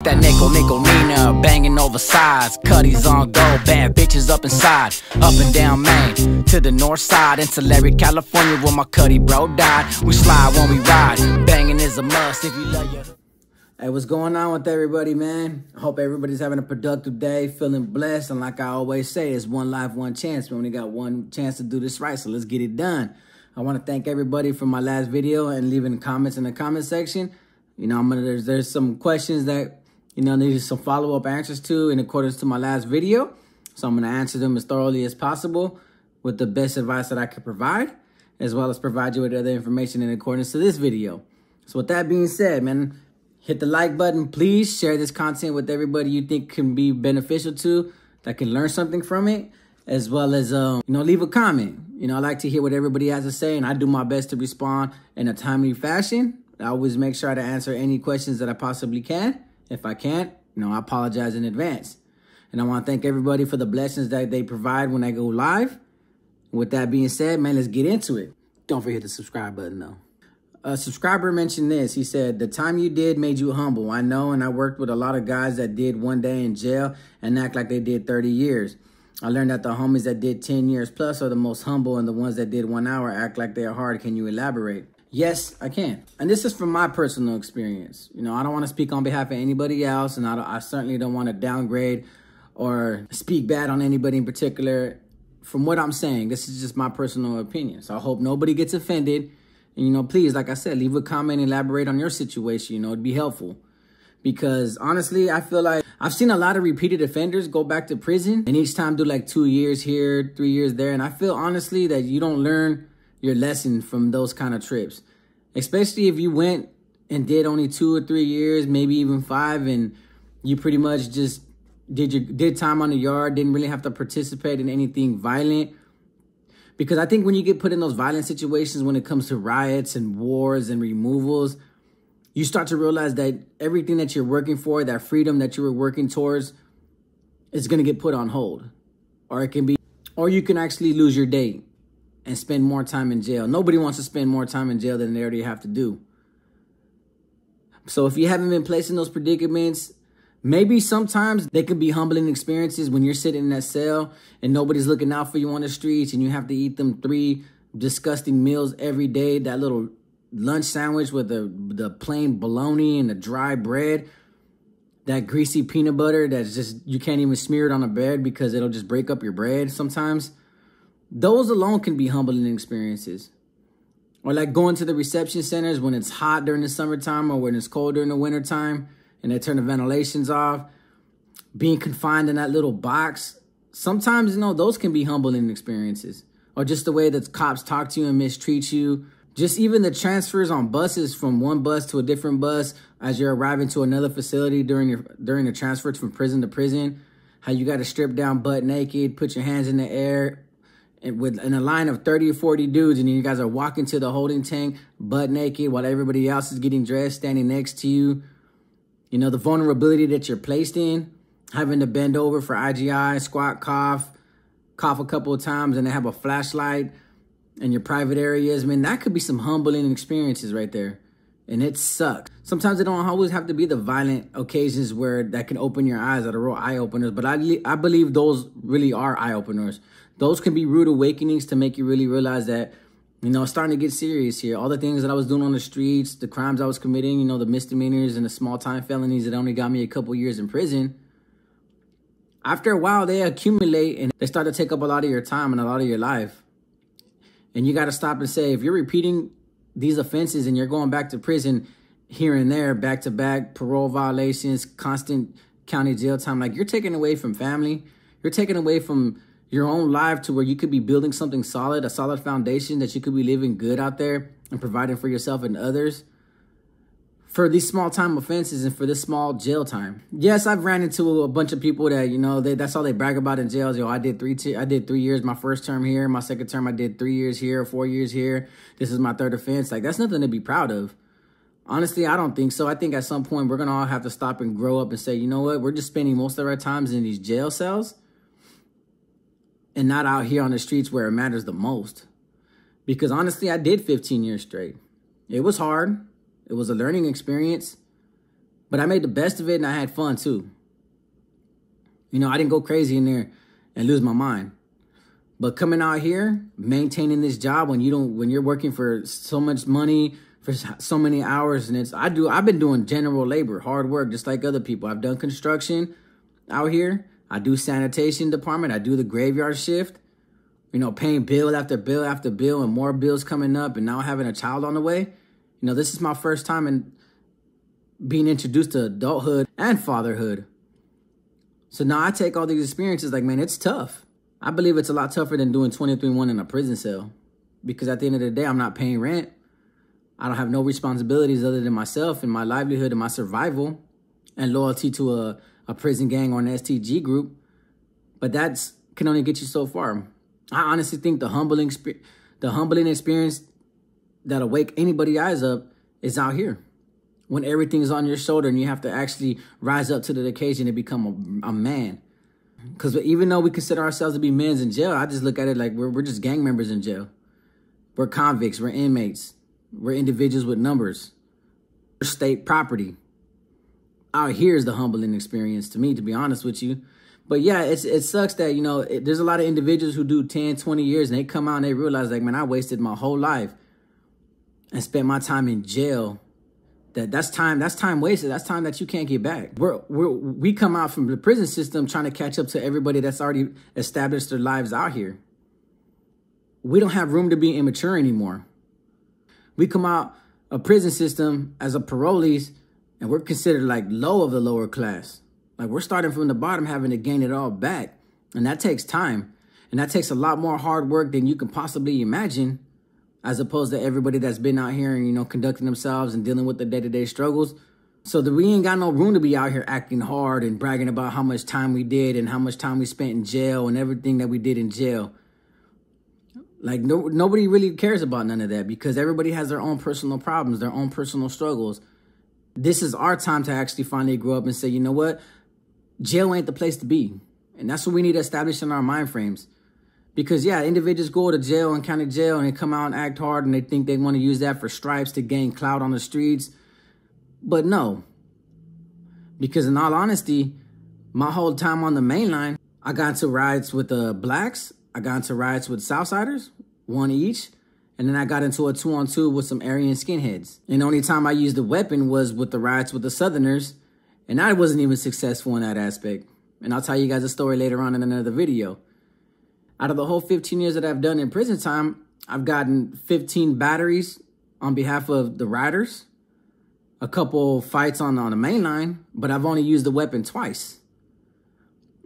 That nickel Nina, banging oversized, cutties on go, bad bitches up inside, up and down Main, to the north side, in Tulare, California, where my cutty bro died. We slide when we ride, banging is a must if you love your... Hey, what's going on with everybody, man? I hope everybody's having a productive day, feeling blessed, and like I always say, it's one life, one chance. We only got one chance to do this right, so let's get it done. I want to thank everybody for my last video and leaving comments in the comment section. You know, there's some questions that needed some follow-up answers to in accordance to my last video. So I'm going to answer them as thoroughly as possible with the best advice that I could provide, as well as provide you with other information in accordance to this video. So with that being said, man, hit the like button. Please share this content with everybody you think can be beneficial to, that can learn something from it, as well as, leave a comment. I like to hear what everybody has to say, and I do my best to respond in a timely fashion. I always make sure to answer any questions that I possibly can. If I can't, I apologize in advance. And I want to thank everybody for the blessings that they provide when I go live. With that being said, man, let's get into it. Don't forget the subscribe button, though. A subscriber mentioned this. He said, the time you did made you humble. I know, and I worked with a lot of guys that did one day in jail and act like they did 30 years. I learned that the homies that did 10 years plus are the most humble, and the ones that did 1 hour act like they're hard. Can you elaborate? Yes, I can. And this is from my personal experience. I don't want to speak on behalf of anybody else, and I certainly don't want to downgrade or speak bad on anybody in particular. From what I'm saying, this is just my personal opinion. So I hope nobody gets offended. And, please, like I said, leave a comment, elaborate on your situation. It'd be helpful. Because, honestly, I feel like I've seen a lot of repeated offenders go back to prison and each time do like 2 years here, 3 years there. And I feel, honestly, that you don't learn your lesson from those kind of trips, especially if you went and did only 2 or 3 years, maybe even 5, and you pretty much just did time on the yard, didn't really have to participate in anything violent. Because I think when you get put in those violent situations, when it comes to riots and wars and removals, you start to realize that everything that you're working for, that freedom that you were working towards, is going to get put on hold, or you can actually lose your date and spend more time in jail. Nobody wants to spend more time in jail than they already have to do. So if you haven't been placed in those predicaments, maybe sometimes they can be humbling experiences when you're sitting in that cell and nobody's looking out for you on the streets and you have to eat them 3 disgusting meals every day. That little lunch sandwich with the plain bologna and the dry bread, that greasy peanut butter that's just, you can't even smear it on the bread because it'll just break up your bread sometimes. Those alone can be humbling experiences. Or like going to the reception centers when it's hot during the summertime or when it's cold during the wintertime and they turn the ventilations off. Being confined in that little box. Sometimes, those can be humbling experiences. Or just the way that cops talk to you and mistreat you. Just even the transfers on buses from one bus to a different bus as you're arriving to another facility during the transfer from prison to prison. How you got to strip down butt naked, put your hands in the air, in a line of 30 or 40 dudes, and you guys are walking to the holding tank butt naked while everybody else is getting dressed, standing next to you. The vulnerability that you're placed in, having to bend over for IGI, squat, cough a couple of times, and they have a flashlight in your private areas. Man, that could be some humbling experiences right there. And it sucks. Sometimes it don't always have to be the violent occasions where that can open your eyes, that are real eye-openers. But I believe those really are eye-openers. Those can be rude awakenings to make you really realize that, it's starting to get serious here. All the things that I was doing on the streets, the crimes I was committing, the misdemeanors and the small-time felonies that only got me a couple years in prison. After a while, they accumulate and they start to take up a lot of your time and a lot of your life. And you got to stop and say, if you're repeating these offenses and you're going back to prison here and there, back-to-back, parole violations, constant county jail time, like you're taking away from family. You're taking away from your own life to where you could be building something solid, a solid foundation that you could be living good out there and providing for yourself and others for these small time offenses and for this small jail time. Yes, I've ran into a bunch of people that, that's all they brag about in jails. I did 3 years, my first term here. My second term, I did 3 years here, 4 years here. This is my 3rd offense. Like, that's nothing to be proud of. Honestly, I don't think so. I think at some point we're going to all have to stop and grow up and say, you know what? We're just spending most of our times in these jail cells and not out here on the streets where it matters the most. Because honestly, I did 15 years straight. It was hard. It was a learning experience. But I made the best of it, and I had fun too. You know, I didn't go crazy in there and lose my mind. But coming out here, maintaining this job when you're working for so much money, for so many hours, and I've been doing general labor, hard work, just like other people. I've done construction out here. I do sanitation department. I do the graveyard shift. You know, paying bill after bill after bill, and more bills coming up, and now having a child on the way. You know, this is my first time in being introduced to adulthood and fatherhood. So now I take all these experiences like, man, it's tough. I believe it's a lot tougher than doing 23-1 in a prison cell, because at the end of the day, I'm not paying rent. I don't have no responsibilities other than myself and my livelihood and my survival and loyalty to a prison gang or an STG group. But that's can only get you so far. I honestly think the humbling experience that'll wake anybody's eyes up is out here. When everything's on your shoulder and you have to actually rise up to the occasion and become a man. Because even though we consider ourselves to be men in jail, I just look at it like we're just gang members in jail. We're convicts. We're inmates. We're individuals with numbers. We're state property. Out here is the humbling experience to me, to be honest with you. But yeah, it sucks that, you know, there's a lot of individuals who do 10, 20 years and they come out and they realize like, man, I wasted my whole life and spent my time in jail. That's time wasted. That's time that you can't get back. We come out from the prison system trying to catch up to everybody that's already established their lives out here. We don't have room to be immature anymore. We come out a prison system as a parolees and we're considered like low of the lower class. Like we're starting from the bottom, having to gain it all back. And that takes time. And that takes a lot more hard work than you can possibly imagine, as opposed to everybody that's been out here and, you know, conducting themselves and dealing with the day-to-day struggles. So that we ain't got no room to be out here acting hard and bragging about how much time we did and how much time we spent in jail and everything that we did in jail. Like nobody really cares about none of that, because everybody has their own personal problems, their own personal struggles. This is our time to actually finally grow up and say, you know what? Jail ain't the place to be. And that's what we need to establish in our mind frames. Because, yeah, individuals go to jail and county jail and they come out and act hard and they think they want to use that for stripes to gain clout on the streets. But no. Because in all honesty, my whole time on the main line, I got into riots with the blacks. I got into riots with Southsiders, one each. And then I got into a 2-on-2 with some Aryan skinheads. And the only time I used a weapon was with the riots with the Southerners. And I wasn't even successful in that aspect. And I'll tell you guys a story later on in another video. Out of the whole 15 years that I've done in prison time, I've gotten 15 batteries on behalf of the riders, a couple fights on the main line, but I've only used the weapon twice.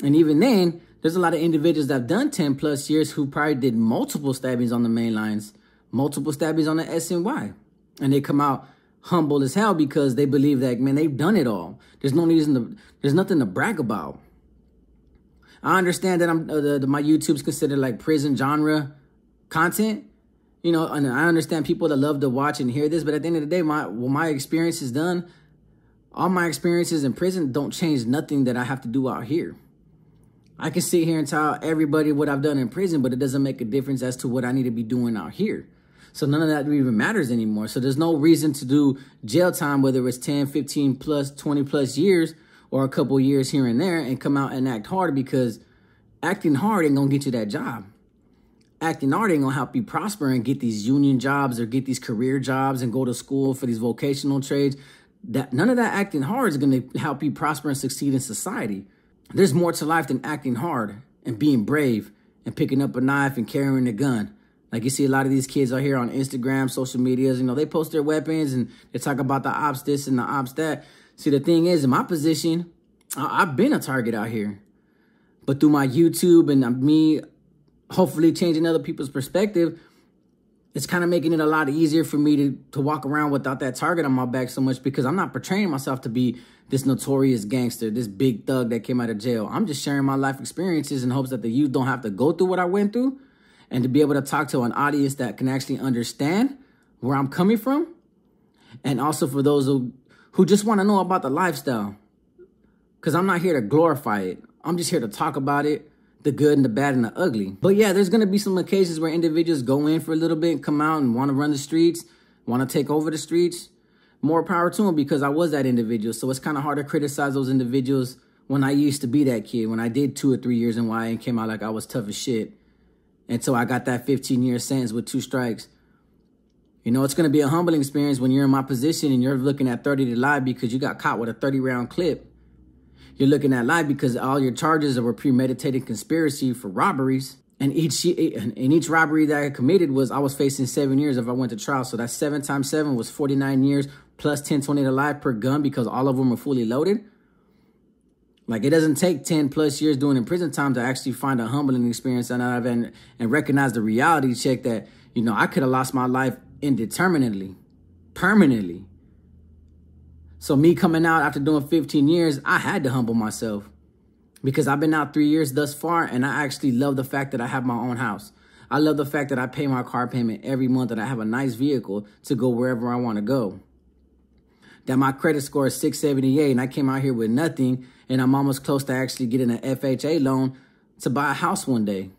And even then, there's a lot of individuals that have done 10 plus years who probably did multiple stabbings on the main lines, multiple stabbings on the SNY. And they come out humble as hell because they believe that, man, they've done it all. There's no reason there's nothing to brag about. I understand that my YouTube's considered like prison genre content, you know, and I understand people that love to watch and hear this, but at the end of the day, what my experience has done, all my experiences in prison don't change nothing that I have to do out here. I can sit here and tell everybody what I've done in prison, but it doesn't make a difference as to what I need to be doing out here. So none of that even matters anymore. So there's no reason to do jail time, whether it's 10, 15 plus, 20 plus years, or a couple years here and there, and come out and act hard, because acting hard ain't gonna get you that job. Acting hard ain't gonna help you prosper and get these union jobs or get these career jobs and go to school for these vocational trades. None of that acting hard is gonna help you prosper and succeed in society. There's more to life than acting hard and being brave and picking up a knife and carrying a gun. Like you see a lot of these kids out here on Instagram, social medias, you know, they post their weapons and they talk about the ops this and the ops that. See, the thing is, in my position, I've been a target out here. But through my YouTube and me hopefully changing other people's perspective, it's kind of making it a lot easier for me to walk around without that target on my back so much, because I'm not portraying myself to be this notorious gangster, this big thug that came out of jail. I'm just sharing my life experiences in hopes that the youth don't have to go through what I went through, and to be able to talk to an audience that can actually understand where I'm coming from. And also for those who just want to know about the lifestyle, because I'm not here to glorify it. I'm just here to talk about it, the good and the bad and the ugly. But yeah, there's going to be some occasions where individuals go in for a little bit and come out and want to run the streets, want to take over the streets. more power to them, because I was that individual. So it's kind of hard to criticize those individuals when I used to be that kid, when I did 2 or 3 years in YA and came out like I was tough as shit until I got that 15-year sentence with 2 strikes. You know, it's going to be a humbling experience when you're in my position and you're looking at 30 to life because you got caught with a 30-round clip. You're looking at life because all your charges were premeditated conspiracy for robberies. And each robbery that I committed I was facing 7 years if I went to trial. So that's 7 times 7 was 49 years plus 10, 20 to life per gun because all of them are fully loaded. Like, it doesn't take 10 plus years doing in prison time to actually find a humbling experience and recognize the reality check that, you know, I could have lost my life indeterminately, permanently. So me coming out after doing 15 years, I had to humble myself because I've been out 3 years thus far, and I actually love the fact that I have my own house. I love the fact that I pay my car payment every month, that I have a nice vehicle to go wherever I want to go. That my credit score is 678, and I came out here with nothing, and I'm almost close to actually getting an FHA loan to buy a house one day.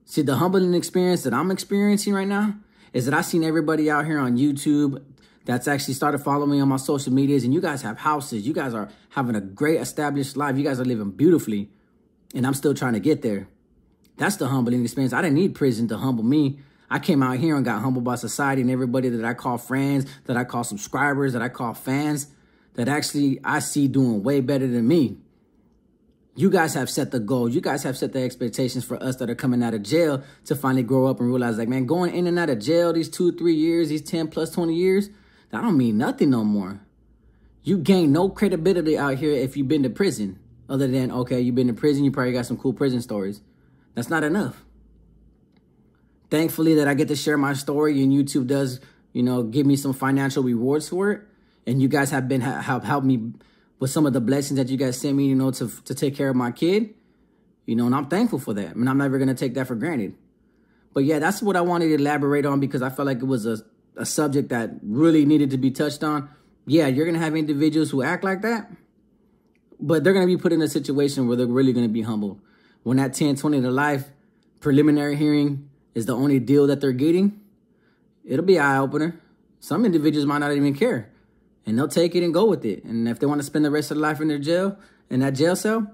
See, the humbling experience that I'm experiencing right now is that I've seen everybody out here on YouTube that's actually started following me on my social medias, and you guys have houses. You guys are having a great established life. You guys are living beautifully, and I'm still trying to get there. That's the humbling experience. I didn't need prison to humble me. I came out here and got humbled by society and everybody that I call friends, that I call subscribers, that I call fans, that actually I see doing way better than me. You guys have set the goal. You guys have set the expectations for us that are coming out of jail to finally grow up and realize, like, man, going in and out of jail these 2, 3 years, these 10 plus 20 years, that don't mean nothing no more. You gain no credibility out here if you've been to prison. Other than, okay, you've been to prison, you probably got some cool prison stories. That's not enough. Thankfully that I get to share my story, and YouTube does, you know, give me some financial rewards for it. And you guys have been helped me with some of the blessings that you guys sent me, you know, to take care of my kid. You know, and I'm thankful for that. I mean, I'm never going to take that for granted. But yeah, that's what I wanted to elaborate on because I felt like it was a subject that really needed to be touched on. Yeah, you're going to have individuals who act like that, but they're going to be put in a situation where they're really going to be humbled. When that 10, 20 to life preliminary hearing is the only deal that they're getting, it'll be an eye-opener. Some individuals might not even care, and they'll take it and go with it. And if they want to spend the rest of their life in that jail cell,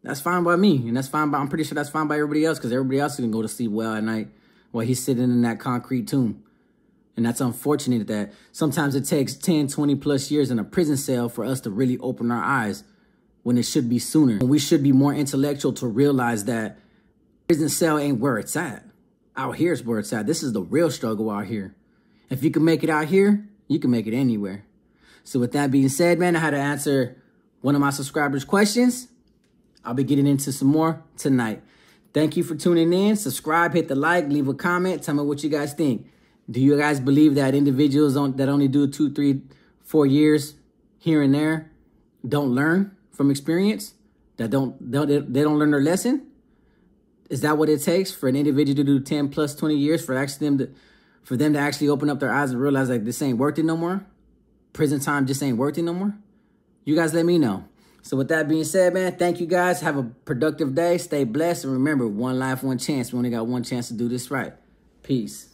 that's fine by me. And that's fine by, I'm pretty sure that's fine by everybody else, because everybody else can go to sleep well at night while he's sitting in that concrete tomb. And that's unfortunate that sometimes it takes 10, 20 plus years in a prison cell for us to really open our eyes when it should be sooner. And we should be more intellectual to realize that prison cell ain't where it's at. Out here is where it's at. This is the real struggle out here. If you can make it out here, you can make it anywhere. So with that being said, man, I had to answer one of my subscribers' questions. I'll be getting into some more tonight. Thank you for tuning in. Subscribe, hit the like, leave a comment. Tell me what you guys think. Do you guys believe that individuals that only do 2, 3, 4 years here and there don't learn from experience? That they don't learn their lesson? Is that what it takes for an individual to do 10 plus 20 years for them to actually open up their eyes and realize, like, this ain't worth it no more? Prison time just ain't worth it no more? You guys let me know. So with that being said, man, thank you guys. Have a productive day. Stay blessed. And remember, one life, one chance. We only got one chance to do this right. Peace.